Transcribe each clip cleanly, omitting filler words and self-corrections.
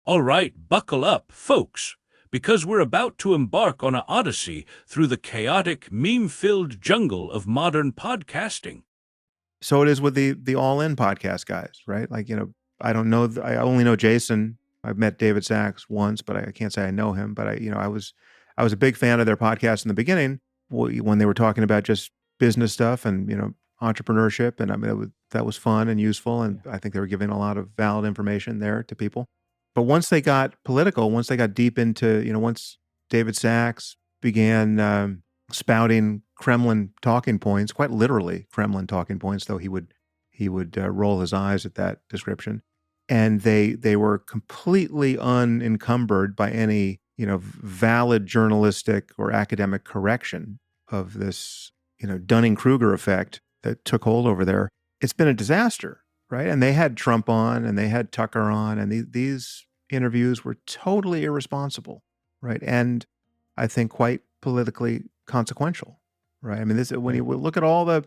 All right, buckle up, folks, because we're about to embark on an odyssey through the chaotic, meme-filled jungle of modern podcasting. So it is with the All In podcast guys, right? Like, I don't know. I only know Jason. I've met David Sachs once, but I can't say I know him. But I was a big fan of their podcast in the beginning when they were talking about just business stuff and entrepreneurship, and I mean that was fun and useful, and I think they were giving a lot of valid information there to people. But once they got political, once they got deep into once David Sachs began spouting Kremlin talking points, quite literally Kremlin talking points, though he would roll his eyes at that description. And they were completely unencumbered by any valid journalistic or academic correction of this Dunning-Kruger effect that took hold over there. It's been a disaster, right? And they had Trump on and they had Tucker on, and these interviews were totally irresponsible, right? And I think quite politically consequential, right? I mean, this when you look at all the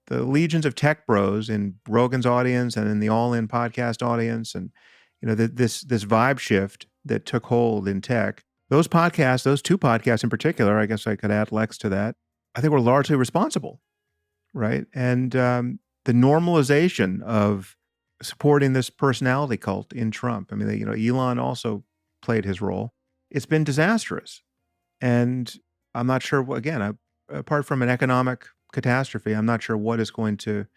legions of tech bros in Rogan's audience and in the All In podcast audience, and this vibe shift that took hold in tech, those podcasts, those two podcasts in particular, I guess I could add Lex to that, I think were largely responsible, right? And the normalization of supporting this personality cult in Trump. I mean, Elon also played his role. It's been disastrous. And I'm not sure, again, apart from an economic catastrophe, I'm not sure what is going to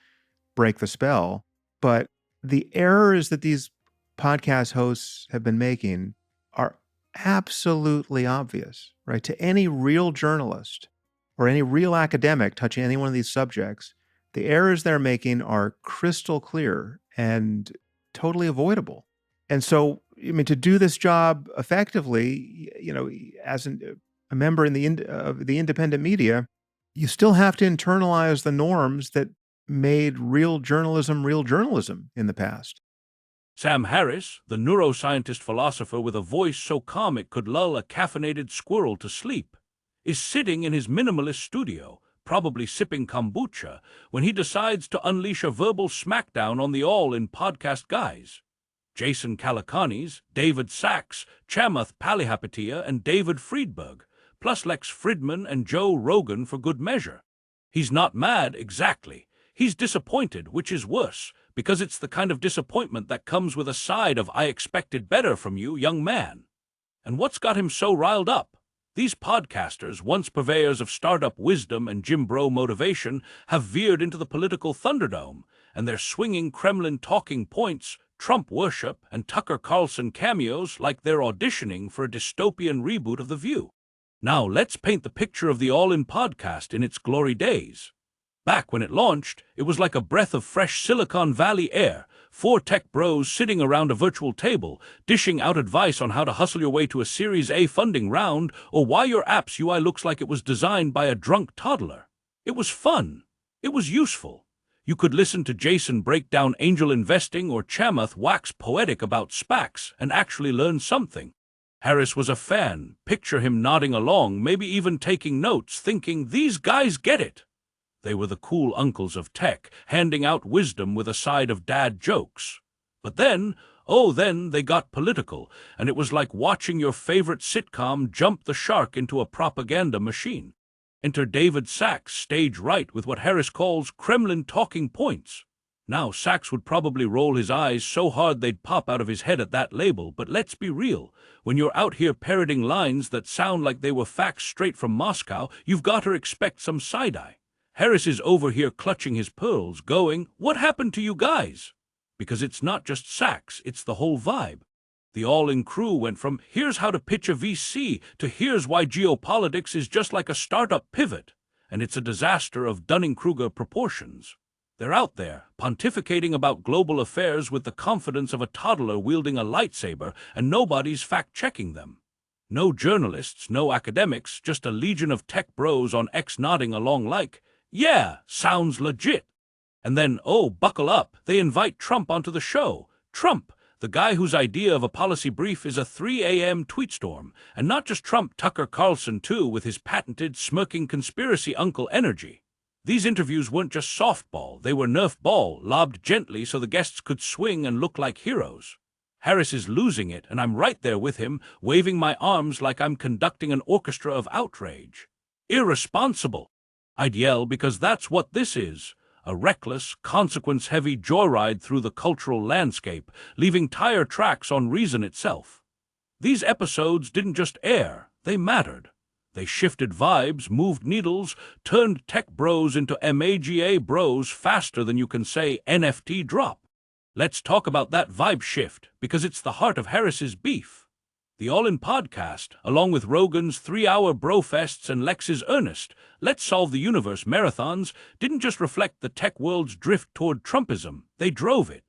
break the spell. But the errors that these podcast hosts have been making are absolutely obvious, right? To any real journalist or any real academic touching any one of these subjects, the errors they're making are crystal clear and totally avoidable. And so, I mean, to do this job effectively, as a member of the independent media, you still have to internalize the norms that made real journalism in the past. Sam Harris, the neuroscientist philosopher with a voice so calm it could lull a caffeinated squirrel to sleep, is sitting in his minimalist studio, probably sipping kombucha, when he decides to unleash a verbal smackdown on the All-In podcast guys. Jason Calacanis, David Sachs, Chamath Palihapitiya, and David Friedberg, plus Lex Fridman and Joe Rogan for good measure. He's not mad, exactly. He's disappointed, which is worse, because it's the kind of disappointment that comes with a side of "I expected better from you, young man." And what's got him so riled up? These podcasters, once purveyors of startup wisdom and Jim Bro motivation, have veered into the political thunderdome, and they're swinging Kremlin talking points, Trump worship, and Tucker Carlson cameos like they're auditioning for a dystopian reboot of The View. Now let's paint the picture of the All-In podcast in its glory days. Back when it launched, it was like a breath of fresh Silicon Valley air, 4 tech bros sitting around a virtual table, dishing out advice on how to hustle your way to a Series A funding round, or why your app's UI looks like it was designed by a drunk toddler. It was fun. It was useful. You could listen to Jason break down angel investing or Chamath wax poetic about SPACs and actually learn something. Harris was a fan. Picture him nodding along, maybe even taking notes, thinking, these guys get it. They were the cool uncles of tech, handing out wisdom with a side of dad jokes. But then they got political, and it was like watching your favorite sitcom jump the shark into a propaganda machine. Enter David Sachs, stage right, with what Harris calls Kremlin talking points. Now, Sachs would probably roll his eyes so hard they'd pop out of his head at that label, but let's be real. When you're out here parroting lines that sound like they were facts straight from Moscow, you've got to expect some side-eye. Harris is over here clutching his pearls, going, what happened to you guys? Because it's not just Sachs, it's the whole vibe. The All-In crew went from here's how to pitch a VC to here's why geopolitics is just like a startup pivot, and it's a disaster of Dunning-Kruger proportions. They're out there, pontificating about global affairs with the confidence of a toddler wielding a lightsaber, and nobody's fact-checking them. No journalists, no academics, just a legion of tech bros on X nodding along like, yeah, sounds legit. And then, oh, buckle up, they invite Trump onto the show. Trump, the guy whose idea of a policy brief is a 3 a.m. tweet storm. And not just Trump, Tucker Carlson too, with his patented smirking conspiracy uncle energy. These interviews weren't just softball, they were Nerf ball, lobbed gently so the guests could swing and look like heroes. Harris is losing it, and I'm right there with him, waving my arms like I'm conducting an orchestra of outrage. Irresponsible! I'd yell because that's what this is. A reckless, consequence-heavy joyride through the cultural landscape, leaving tire tracks on reason itself. These episodes didn't just air, they mattered. They shifted vibes, moved needles, turned tech bros into MAGA bros faster than you can say NFT drop. Let's talk about that vibe shift, because it's the heart of Harris's beef. The All-In podcast, along with Rogan's 3-hour brofests and Lex's earnest Let's Solve the Universe marathons, didn't just reflect the tech world's drift toward Trumpism, they drove it.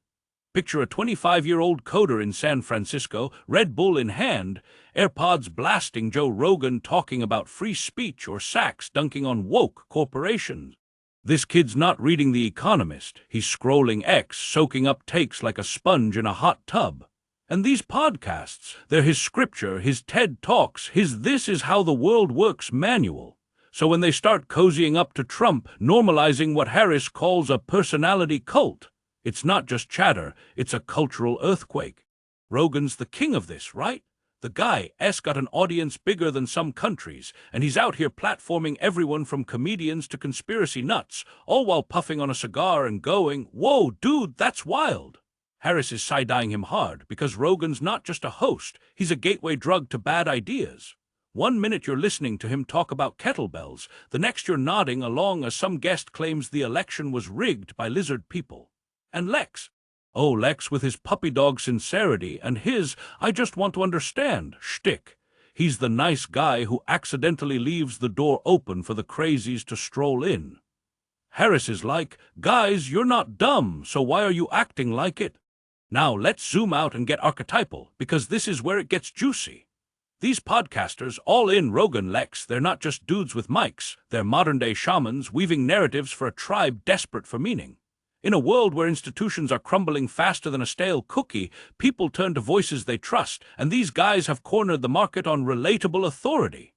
Picture a 25-year-old coder in San Francisco, Red Bull in hand, AirPods blasting Joe Rogan talking about free speech or Sachs dunking on woke corporations. This kid's not reading The Economist, he's scrolling X, soaking up takes like a sponge in a hot tub. And these podcasts, they're his scripture, his TED Talks, his This Is How the World Works manual. So when they start cozying up to Trump, normalizing what Harris calls a personality cult, it's not just chatter, it's a cultural earthquake. Rogan's the king of this, right? The guy's got an audience bigger than some countries, and he's out here platforming everyone from comedians to conspiracy nuts, all while puffing on a cigar and going, "Whoa, dude, that's wild." Harris is side-eyeing him hard, because Rogan's not just a host, he's a gateway drug to bad ideas. 1 minute you're listening to him talk about kettlebells, the next you're nodding along as some guest claims the election was rigged by lizard people. And Lex. Oh, Lex with his puppy dog sincerity and his "I just want to understand" shtick. He's the nice guy who accidentally leaves the door open for the crazies to stroll in. Harris is like, "Guys, you're not dumb, so why are you acting like it?" Now let's zoom out and get archetypal, because this is where it gets juicy. These podcasters, all in Rogan Lex, they're not just dudes with mics, they're modern-day shamans weaving narratives for a tribe desperate for meaning. In a world where institutions are crumbling faster than a stale cookie, people turn to voices they trust, and these guys have cornered the market on relatable authority.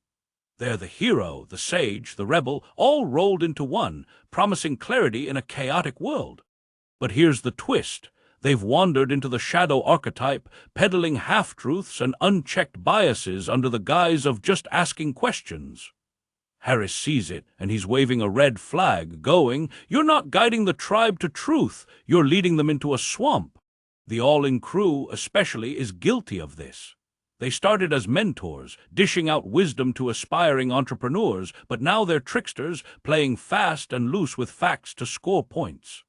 They're the hero, the sage, the rebel, all rolled into one, promising clarity in a chaotic world. But here's the twist. They've wandered into the shadow archetype, peddling half-truths and unchecked biases under the guise of just asking questions. Harris sees it, and he's waving a red flag, going, "You're not guiding the tribe to truth, you're leading them into a swamp." The All-In crew, especially, is guilty of this. They started as mentors, dishing out wisdom to aspiring entrepreneurs, but now they're tricksters, playing fast and loose with facts to score points.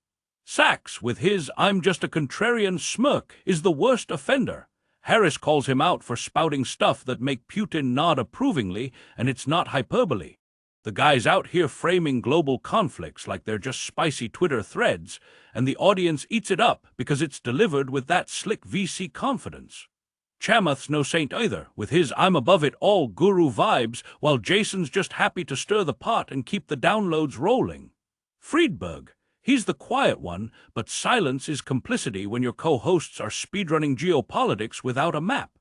Sachs, with his "I'm just a contrarian" smirk, is the worst offender. Harris calls him out for spouting stuff that make Putin nod approvingly, and it's not hyperbole. The guy's out here framing global conflicts like they're just spicy Twitter threads, and the audience eats it up because it's delivered with that slick VC confidence. Chamath's no saint either, with his "I'm above it all" guru vibes, while Jason's just happy to stir the pot and keep the downloads rolling. Fridman, he's the quiet one, but silence is complicity when your co-hosts are speedrunning geopolitics without a map.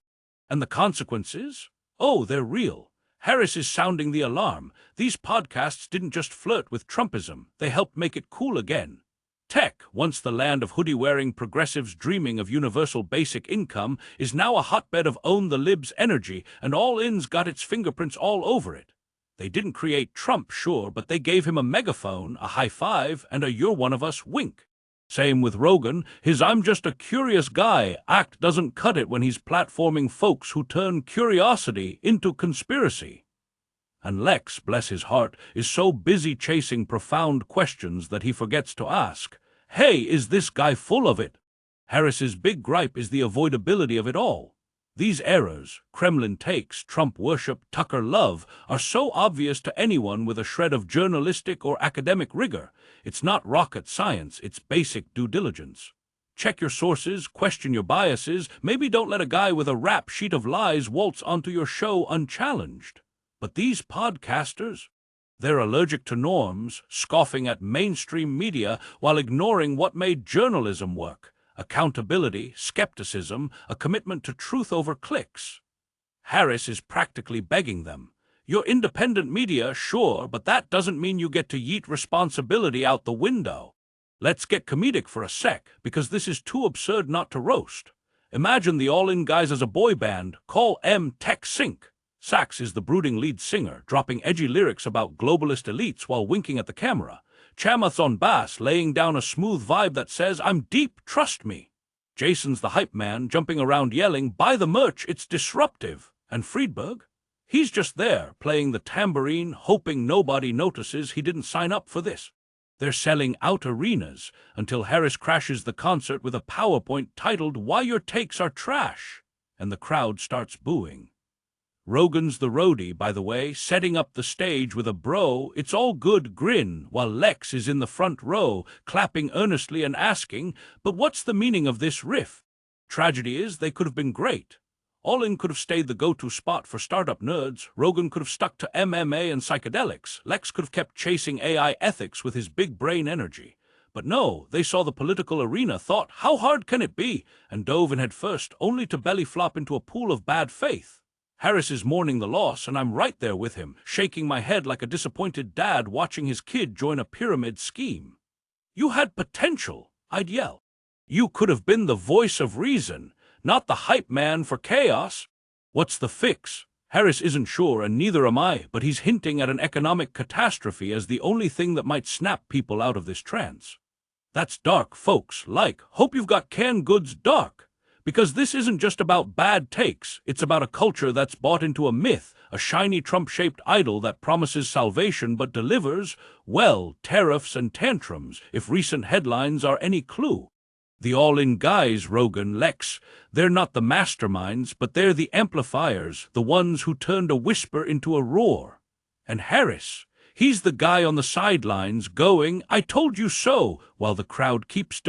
And the consequences? Oh, they're real. Harris is sounding the alarm. These podcasts didn't just flirt with Trumpism, they helped make it cool again. Tech, once the land of hoodie-wearing progressives dreaming of universal basic income, is now a hotbed of own the libs energy, and All-In's got its fingerprints all over it. They didn't create Trump, sure, but they gave him a megaphone, a high five, and a "you're one of us" wink. Same with Rogan, his "I'm just a curious guy" act doesn't cut it when he's platforming folks who turn curiosity into conspiracy. And Lex, bless his heart, is so busy chasing profound questions that he forgets to ask, "Hey, is this guy full of it?" Harris's big gripe is the avoidability of it all. These errors, Kremlin takes, Trump worship, Tucker love, are so obvious to anyone with a shred of journalistic or academic rigor. It's not rocket science, it's basic due diligence. Check your sources, question your biases, maybe don't let a guy with a rap sheet of lies waltz onto your show unchallenged. But these podcasters? They're allergic to norms, scoffing at mainstream media while ignoring what made journalism work. Accountability, skepticism, a commitment to truth over clicks. Harris is practically begging them. You're independent media, sure, but that doesn't mean you get to yeet responsibility out the window. Let's get comedic for a sec, because this is too absurd not to roast. Imagine the all-in guys as a boy band. Call M Tech Sync. Sax is the brooding lead singer, dropping edgy lyrics about globalist elites while winking at the camera. Chamath's on bass, laying down a smooth vibe that says, "I'm deep, trust me." Jason's the hype man, jumping around yelling, "Buy the merch, it's disruptive." And Fridman? He's just there, playing the tambourine, hoping nobody notices he didn't sign up for this. They're selling out arenas until Harris crashes the concert with a PowerPoint titled, "Why Your Takes Are Trash," and the crowd starts booing. Rogan's the roadie, by the way, setting up the stage with a "bro, it's all good" grin, while Lex is in the front row, clapping earnestly and asking, "But what's the meaning of this riff?" Tragedy is, they could have been great. All In could have stayed the go-to spot for startup nerds. Rogan could have stuck to MMA and psychedelics. Lex could have kept chasing AI ethics with his big brain energy. But no, they saw the political arena, thought, "How hard can it be?" and dove in head first, only to belly flop into a pool of bad faith. Harris is mourning the loss, and I'm right there with him, shaking my head like a disappointed dad watching his kid join a pyramid scheme. "You had potential," I'd yell. "You could have been the voice of reason, not the hype man for chaos." What's the fix? Harris isn't sure, and neither am I, but he's hinting at an economic catastrophe as the only thing that might snap people out of this trance. That's dark, folks. Hope you've got canned goods dark. Because this isn't just about bad takes, it's about a culture that's bought into a myth, a shiny Trump-shaped idol that promises salvation but delivers, well, tariffs and tantrums, if recent headlines are any clue. The all-in guys, Rogan, Lex, they're not the masterminds, but they're the amplifiers, the ones who turned a whisper into a roar. And Harris, he's the guy on the sidelines going, "I told you so," while the crowd keeps